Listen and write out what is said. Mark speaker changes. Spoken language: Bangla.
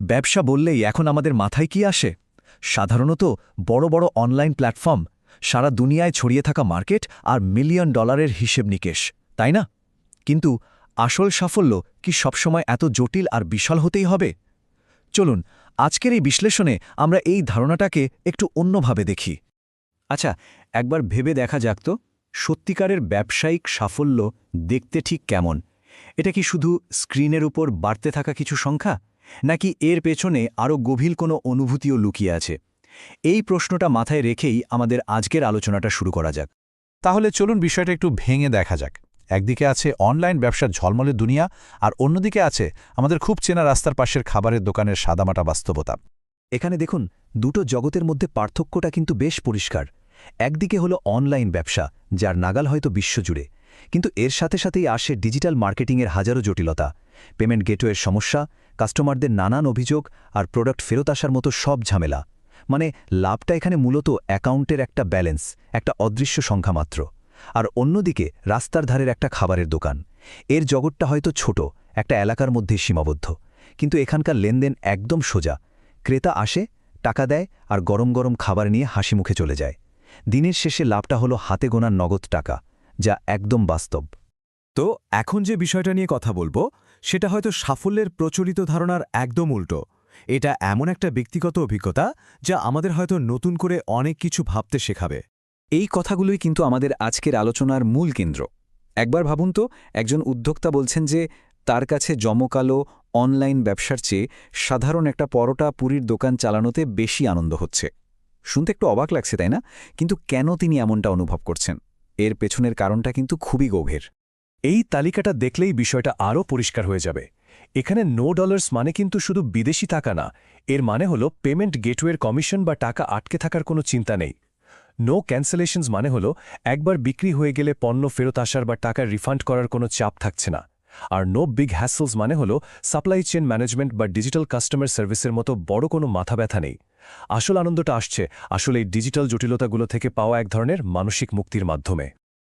Speaker 1: ব্যবসা বললেই এখন আমাদের মাথায় কি আসে? সাধারণত বড় বড় অনলাইন প্ল্যাটফর্ম, সারা দুনিয়ায় ছড়িয়ে থাকা মার্কেট আর মিলিয়ন ডলারের হিসেব নিকেশ, তাই না? কিন্তু আসল সাফল্য কি সবসময় এত জটিল আর বিশাল হতেই হবে? চলুন আজকের এই বিশ্লেষণে আমরা এই ধারণাটাকে একটু অন্যভাবে দেখি।
Speaker 2: আচ্ছা, একবার ভেবে দেখা যাক তো, সত্যিকারের ব্যবসায়িক সাফল্য দেখতে ঠিক কেমন? এটা কি শুধু স্ক্রিনের উপর বাড়তে থাকা কিছু সংখ্যা, নাকি এর পেছনে আরও গভীর কোনো অনুভূতিও লুকিয়ে আছে? এই প্রশ্নটা মাথায় রেখেই আমাদের আজকের আলোচনাটা শুরু করা যাক।
Speaker 3: তাহলে চলুন বিষয়টা একটু ভেঙে দেখা যাক। একদিকে আছে অনলাইন ব্যবসার ঝলমলে দুনিয়া, আর অন্যদিকে আছে আমাদের খুব চেনা রাস্তার পাশের খাবারের দোকানের সাদামাটা বাস্তবতা।
Speaker 1: এখানে দেখুন, দুটো জগতের মধ্যে পার্থক্যটা কিন্তু বেশ পরিষ্কার। একদিকে হলো অনলাইন ব্যবসা, যার নাগাল হয়তো বিশ্বজুড়ে, কিন্তু এর সাথে সাথেই আসে ডিজিটাল মার্কেটিংয়ের হাজারো জটিলতা, পেমেন্ট গেটওয়ের সমস্যা, কাস্টমারদের নানান অভিযোগ আর প্রোডাক্ট ফেরত আসার মতো সব ঝামেলা। মানে লাভটা এখানে মূলত অ্যাকাউন্টের একটা ব্যালেন্স, একটা অদৃশ্য সংখ্যা মাত্র। আর অন্যদিকে রাস্তার ধারের একটা খাবারের দোকান, এর জগৎটা হয়তো ছোট, একটা এলাকার মধ্যে সীমাবদ্ধ, কিন্তু এখানকার লেনদেন একদম সোজা। ক্রেতা আসে, টাকা দেয় আর গরম গরম খাবার নিয়ে হাসি মুখে চলে যায়। দিনের শেষে লাভটা হলো হাতে গোনার নগদ টাকা, যা একদম বাস্তব।
Speaker 4: তো এখন যে বিষয়টা নিয়ে কথা বলবো, সেটা হয়তো সাফল্যের প্রচলিত ধারণার একদম উল্টো। এটা এমন একটা ব্যক্তিগত অভিজ্ঞতা যা আমাদের হয়তো নতুন করে অনেক কিছু ভাবতে শেখাবে।
Speaker 2: এই কথাগুলোই কিন্তু আমাদের আজকের আলোচনার মূল কেন্দ্র। একবার ভাবুন তো, একজন উদ্যোক্তা বলছেন যে তার কাছে জমকালো অনলাইন ব্যবসার চেয়ে সাধারণ একটা পরোটা পুরীর দোকান চালানোতে বেশি আনন্দ হচ্ছে। শুনতে একটু অবাক লাগছে, তাই না? কিন্তু কেন তিনি এমনটা অনুভব করছেন, এর পেছনের কারণটা কিন্তু খুবই গভীর।
Speaker 4: এই তালিকাটা দেখলেই বিষয়টা আরও পরিষ্কার হয়ে যাবে। এখানে নো ডলার্স মানে কিন্তু শুধু বিদেশি টাকা না, এর মানে হলো পেমেন্ট গেটওয়ের কমিশন বা টাকা আটকে থাকার কোনো চিন্তা নেই। নো ক্যান্সেলেশনস মানে হলো একবার বিক্রি হয়ে গেলে পণ্য ফেরত আসার বা টাকা রিফান্ড করার কোনো চাপ থাকছে না। আর নো বিগ হ্যাসলস মানে হলো সাপ্লাই চেন ম্যানেজমেন্ট বা ডিজিটাল কাস্টমার সার্ভিসের মতো বড় কোনো মাথা ব্যথা নেই। আসল আনন্দটা আসছে আসলে এই ডিজিটাল জটিলতাগুলো থেকে পাওয়া এক ধরনের মানসিক মুক্তির মাধ্যমে।